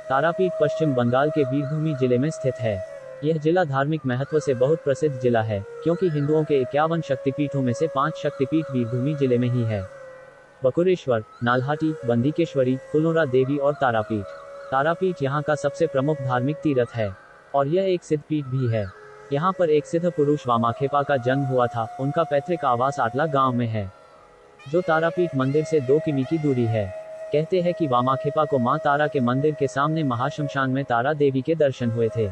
तारापीठ पश्चिम बंगाल के बीरभूमी जिले में स्थित है। यह जिला धार्मिक महत्व से बहुत प्रसिद्ध जिला है, क्योंकि हिंदुओं के 51 शक्तिपीठों में से 5 शक्तिपीठ बीरभूमी जिले में ही है। बकुरेश्वर, नाल्हाटी, बंदिकेश्वरी, फुलोरा देवी और तारापीठ। तारापीठ यहाँ का सबसे प्रमुख धार्मिक तीर्थ है, और यह एक सिद्धपीठ भी है। यहाँ पर एक सिद्ध पुरुष वामाखेपा का जन्म हुआ था। उनका पैतृक आवास आटला गांव में है, जो तारापीठ मंदिर से 2 किमी की दूरी है। कहते हैं कि वामाखेपा को मां तारा के मंदिर के सामने महाश्मशान में तारा देवी के दर्शन हुए थे।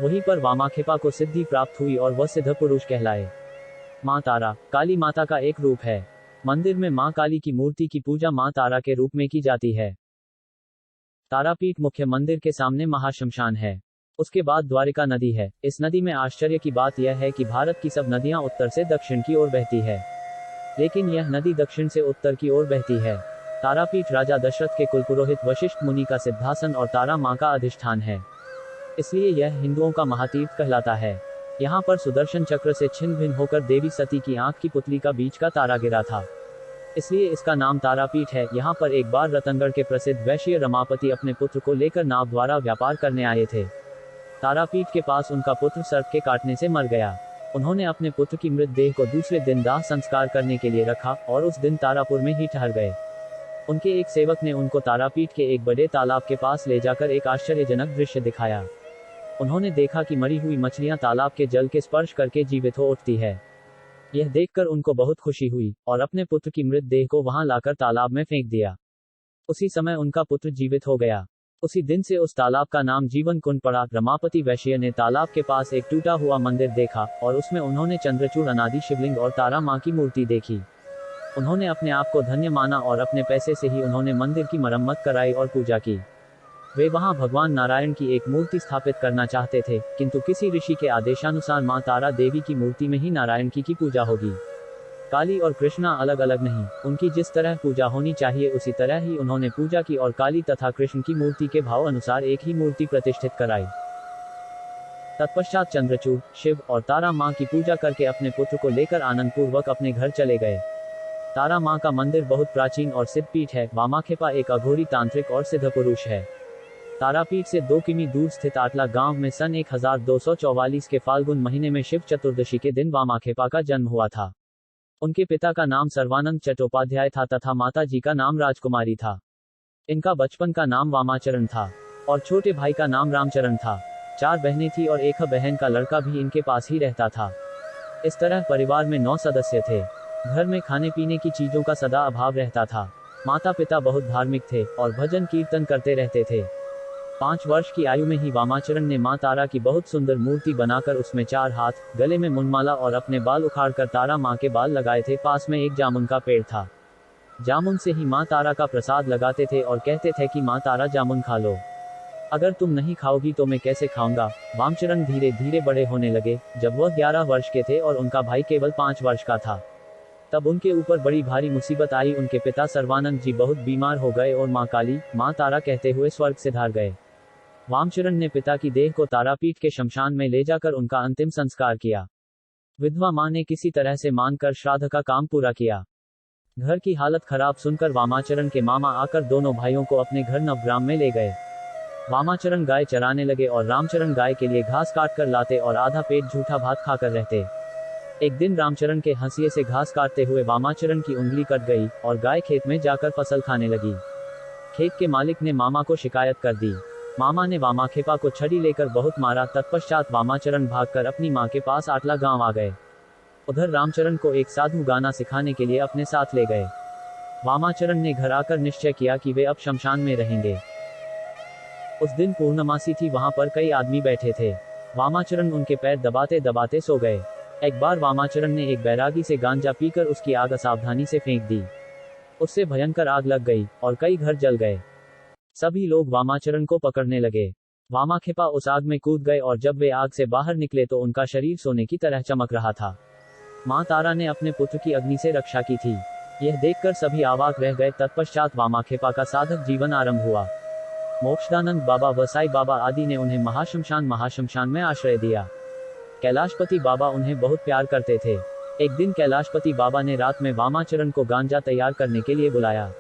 वहीं पर वामाखेपा को सिद्धि प्राप्त हुई और वह सिद्ध पुरुष कहलाए। मां तारा काली माता का एक रूप है। मंदिर में मां काली की मूर्ति की पूजा मां तारा के रूप में की जाती है। तारापीठ मुख्य मंदिर के सामने महाश्मशान है। उसके बाद द्वारिका नदी है। इस नदी में आश्चर्य की बात यह है कि भारत की सब नदियां उत्तर से दक्षिण की ओर बहती है, लेकिन यह नदी दक्षिण से उत्तर की ओर बहती है। तारापीठ राजा दशरथ के कुलपुरोहित वशिष्ठ मुनि का सिद्धासन और तारा मां का अधिष्ठान है, इसलिए यह हिंदुओं का महातीर्थ कहलाता है। यहाँ पर सुदर्शन चक्र से छिन्न भिन्न होकर देवी सती की आंख की पुतली का बीच का तारा गिरा था, इसलिए इसका नाम तारापीठ है। यहाँ पर एक बार रतनगढ़ के प्रसिद्ध वैश्य रमापति अपने पुत्र को लेकर नाव द्वारा व्यापार करने आए थे। तारापीठ के पास उनका पुत्र सर्प के काटने से मर गया। उन्होंने अपने पुत्र की मृतदेह को दूसरे दिन दाह संस्कार करने के लिए रखा और उस दिन तारापुर में ही ठहर गए। उनके एक सेवक ने उनको तारापीठ के एक बड़े तालाब के पास ले जाकर एक आश्चर्यजनक दृश्य दिखाया। उन्होंने देखा कि मरी हुई मछलियां तालाब के जल के स्पर्श करके जीवित हो उठती है। यह देखकर उनको बहुत खुशी हुई और अपने पुत्र की मृतदेह को वहां लाकर तालाब में फेंक दिया। उसी समय उनका पुत्र जीवित हो गया। उसी दिन से उस तालाब का नाम जीवन कुंड पड़ा। रमापति वैश्य ने तालाब के पास एक टूटा हुआ मंदिर देखा और उसमें उन्होंने चंद्रचूड़ अनादि शिवलिंग और तारा मां की मूर्ति देखी। उन्होंने अपने आप को धन्य माना और अपने पैसे से ही उन्होंने मंदिर की मरम्मत कराई और पूजा की। वे वहां भगवान नारायण की एक मूर्ति स्थापित करना चाहते थे, किंतु किसी ऋषि के आदेशानुसार मां तारा देवी की मूर्ति में ही नारायण की पूजा होगी। काली और कृष्णा अलग अलग नहीं, उनकी जिस तरह पूजा होनी चाहिए उसी तरह ही उन्होंने पूजा की और काली तथा कृष्ण की मूर्ति के भाव अनुसार एक ही मूर्ति प्रतिष्ठित कराई। तत्पश्चात चंद्रचूड़, शिव और तारा मां की पूजा करके अपने पुत्र को लेकर आनंद पूर्वक अपने घर चले गए। तारा मां का मंदिर बहुत प्राचीन और सिद्धपीठ है। वामाखेपा एक अघोरी तांत्रिक और सिद्ध पुरुष है। तारापीठ से 2 किमी दूर स्थित आटला गांव में सन 1244 के फाल्गुन महीने में शिव चतुर्दशी के दिन वामाखेपा का जन्म हुआ था। उनके पिता का नाम सर्वानंद चट्टोपाध्याय था तथा माता जी का नाम राजकुमारी था। इनका बचपन का नाम वामाचरण था और छोटे भाई का नाम रामचरण था। 4 बहनें थी और एक बहन का लड़का भी इनके पास ही रहता था। इस तरह परिवार में 9 सदस्य थे। घर में खाने पीने की चीजों का सदा अभाव रहता था। माता पिता बहुत धार्मिक थे और भजन कीर्तन करते रहते थे। 5 वर्ष की आयु में ही वामाचरण ने मां तारा की बहुत सुंदर मूर्ति बनाकर उसमें 4 हाथ, गले में मुंडमाला और अपने बाल उखाड़कर तारा मां के बाल लगाए थे। पास में एक जामुन का पेड़ था। जामुन से ही मां तारा का प्रसाद लगाते थे और कहते थे कि मां तारा जामुन खा लो, अगर तुम नहीं खाओगी तो मैं कैसे खाऊंगा। वामचरण धीरे धीरे बड़े होने लगे। जब वह 11 वर्ष के थे और उनका भाई केवल 5 वर्ष का था, तब उनके ऊपर बड़ी भारी मुसीबत आई। उनके पिता सर्वानंद जी बहुत बीमार हो गए और मां काली, मां तारा कहते हुए स्वर्ग से धार गए। वामचरण ने पिता की देह को तारापीठ के शमशान में ले जाकर उनका अंतिम संस्कार किया। विधवा मां ने किसी तरह से मानकर श्राद्ध का काम पूरा किया। घर की हालत खराब सुनकर वामाचरण के मामा आकर दोनों भाइयों को अपने घर नवग्राम में ले गए। वामाचरण गाय चराने लगे और रामचरण गाय के लिए घास काट कर लाते और आधा पेट झूठा भात खाकर रहते। एक दिन रामचरण के हंसिए से घास काटते हुए वामाचरण की उंगली कट गई और गाय खेत में जाकर फसल खाने लगी। खेत के मालिक ने मामा को शिकायत कर दी। मामा ने वामाखेपा को छड़ी लेकर बहुत मारा। तत्पश्चात वामाचरण भागकर अपनी मां के पास आटला गांव आ गए। उधर रामचरण को एक साधु गाना सिखाने के लिए अपने साथ ले गए। वामाचरण ने घर आकर निश्चय किया कि वे अब शमशान में रहेंगे। उस दिन पूर्णमासी थी। वहां पर कई आदमी बैठे थे। वामाचरण उनके पैर दबाते दबाते सो गए। एक बार वामाचरण ने एक बैरागी से गांजा पीकर उसकी आग असावधानी से फेंक दी। उससे भयंकर आग लग गई और कई घर जल गए। सभी लोग वामाचरण को पकड़ने लगे। वामाखेपा उस आग में कूद गए और जब वे आग से बाहर निकले तो उनका शरीर सोने की तरह चमक रहा था। मां तारा ने अपने पुत्र की अग्नि से रक्षा की थी। यह देखकर सभी अवाक रह गए। तत्पश्चात वामाखेपा का साधक जीवन आरंभ हुआ। मोक्षदानंद बाबा, वसाई बाबा आदि ने उन्हें महाशमशान में आश्रय दिया। कैलाशपति बाबा उन्हें बहुत प्यार करते थे। एक दिन कैलाशपति बाबा ने रात में वामाचरण को गांजा तैयार करने के लिए बुलाया।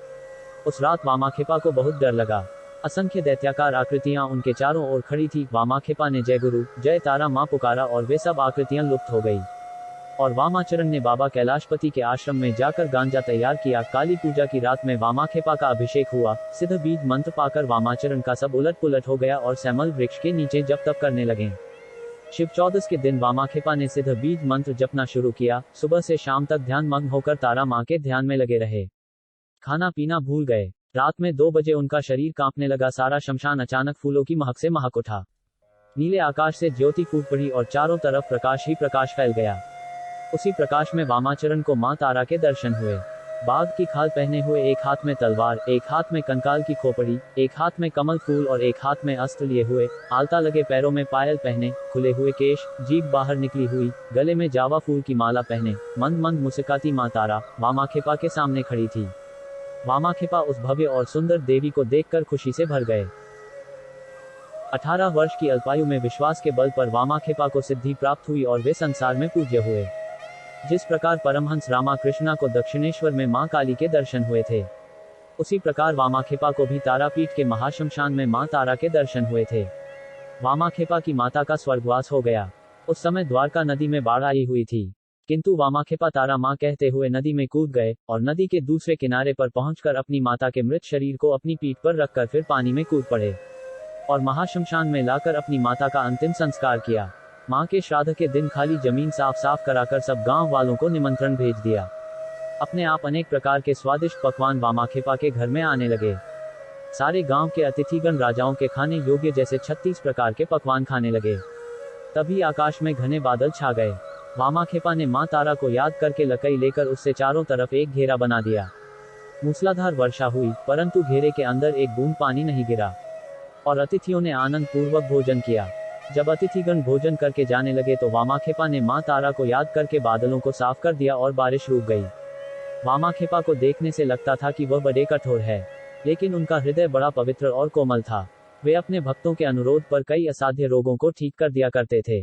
उस रात वामाखेपा को बहुत डर लगा। असंख्य दैत्याकार आकृतियां उनके चारों ओर खड़ी थी। वामाखेपा ने जय गुरु जय तारा मां पुकारा और वे सब आकृतियां लुप्त हो गई। और वामाचरण ने बाबा कैलाशपति के आश्रम में जाकर गांजा तैयार किया। काली पूजा की रात में वामाखेपा का अभिषेक हुआ। सिद्ध बीज मंत्र पाकर वामाचरण का सब उलट पुलट हो गया और सैमल वृक्ष के नीचे जप तप करने लगे। शिव चौदस के दिन वामाखेपा ने सिद्ध बीज मंत्र जपना शुरू किया। सुबह से शाम तक ध्यान मग्न होकर तारा मां के ध्यान में लगे रहे। खाना पीना भूल गए। रात में 2 बजे उनका शरीर कांपने लगा। सारा शमशान अचानक फूलों की महक से महक उठा। नीले आकाश से ज्योति फूट पड़ी और चारों तरफ प्रकाश ही प्रकाश फैल गया। उसी प्रकाश में वामाचरण को मां तारा के दर्शन हुए। बाघ की खाल पहने हुए, एक हाथ में तलवार, एक हाथ में कंकाल की खोपड़ी, एक हाथ में कमल फूल और एक हाथ में अस्त्र लिए हुए, आलता लगे पैरों में पायल पहने, खुले हुए केश, जीभ बाहर निकली हुई, गले में जावा फूल की माला पहने, मंद मंद मुस्कुराती मां तारा वामाखेपा के सामने खड़ी थी। वामाखेपा उस भव्य और सुंदर देवी को देखकर खुशी से भर गए। 18 वर्ष की अल्पायु में विश्वास के बल पर वामाखेपा को सिद्धि प्राप्त हुई और वे संसार में पूज्य हुए। जिस प्रकार परमहंस रामाकृष्णा को दक्षिणेश्वर में मां काली के दर्शन हुए थे, उसी प्रकार वामाखेपा को भी तारापीठ के महाशमशान में मां तारा के दर्शन हुए थे। वामाखेपा की माता का स्वर्गवास हो गया। उस समय द्वारका नदी में बाढ़ आई हुई थी, किंतु वामाखेपा तारा मां कहते हुए नदी में कूद गए और नदी के दूसरे किनारे पर पहुंचकर अपनी माता के मृत शरीर को अपनी पीठ पर रखकर फिर पानी में कूद पड़े और महाशमशान में लाकर अपनी माता का अंतिम संस्कार किया। मां के श्राद्ध के दिन खाली जमीन साफ साफ कराकर सब गांव वालों को निमंत्रण भेज दिया। अपने आप अनेक प्रकार के स्वादिष्ट पकवान वामाखेपा के घर में आने लगे। सारे गांव के अतिथिगण राजाओं के खाने योग्य जैसे 36 प्रकार के पकवान खाने लगे। तभी आकाश में घने बादल छा गए। वामाखेपा ने मां तारा को याद करके लकड़ी लेकर उससे चारों तरफ एक घेरा बना दिया। मूसलाधार वर्षा हुई, परंतु घेरे के अंदर एक बूंद पानी नहीं गिरा और अतिथियों ने आनंद पूर्वक भोजन किया। जब अतिथिगण भोजन करके जाने लगे तो वामाखेपा ने मां तारा को याद करके बादलों को साफ कर दिया और बारिश रुक गई। वामाखेपा को देखने से लगता था कि वह बड़े कठोर है, लेकिन उनका हृदय बड़ा पवित्र और कोमल था। वे अपने भक्तों के अनुरोध पर कई असाध्य रोगों को ठीक कर दिया करते थे।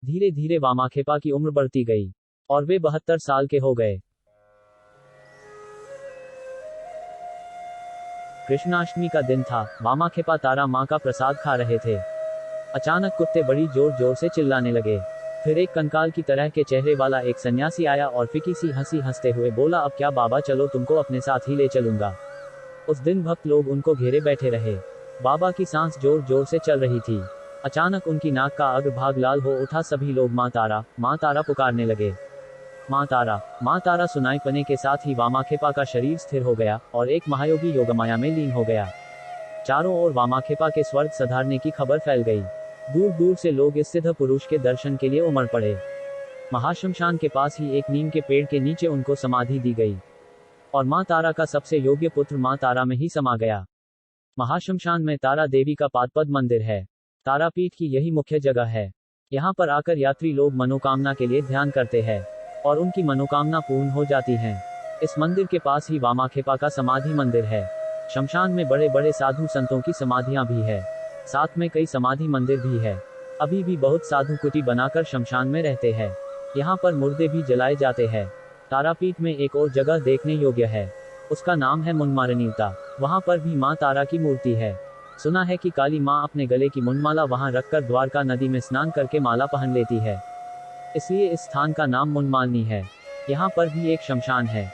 धीरे धीरे वामाखेपा की उम्र बढ़ती गई और वे 72 साल के हो गए। कृष्णाष्टमी का दिन था। वामाखेपा तारा मां का प्रसाद खा रहे थे। अचानक कुत्ते बड़ी जोर जोर से चिल्लाने लगे। फिर एक कंकाल की तरह के चेहरे वाला एक सन्यासी आया और फीकी सी हंसी हंसते हुए बोला, अब क्या बाबा, चलो तुमको अपने साथ ही ले चलूंगा। उस दिन भक्त लोग उनको घेरे बैठे रहे। बाबा की सांस जोर जोर से चल रही थी। अचानक उनकी नाक का अग्रभाग लाल हो उठा। सभी लोग मां तारा पुकारने लगे। मां तारा सुनाई पने के साथ ही वामाखेपा का शरीर स्थिर हो गया और एक महायोगी योगमाया में लीन हो गया। चारों ओर वामाखेपा के स्वर्ग सधारने की खबर फैल गई। दूर दूर से लोग इस सिद्ध पुरुष के दर्शन के लिए उमड़ पड़े। महाशमशान के पास ही एक नीम के पेड़ के नीचे उनको समाधि दी गई और मां तारा का सबसे योग्य पुत्र मां तारा में ही समा गया। महाशमशान में तारा देवी का पादपद मंदिर है। तारापीठ की यही मुख्य जगह है। यहाँ पर आकर यात्री लोग मनोकामना के लिए ध्यान करते हैं और उनकी मनोकामना पूर्ण हो जाती है। इस मंदिर के पास ही वामाखेपा का समाधि मंदिर है। शमशान में बड़े बड़े साधु संतों की समाधियां भी है, साथ में कई समाधि मंदिर भी है। अभी भी बहुत साधु कुटी बनाकर शमशान में रहते हैं। यहाँ पर मुर्दे भी जलाए जाते हैं। तारापीठ में एक और जगह देखने योग्य है, उसका नाम है मुंडमारनीवता। वहाँ पर भी मां तारा की मूर्ति है। सुना है कि काली मां अपने गले की मुंडमाला वहाँ रखकर द्वारका नदी में स्नान करके माला पहन लेती है, इसलिए इस स्थान का नाम मुंडमालिनी है। यहाँ पर भी एक शमशान है।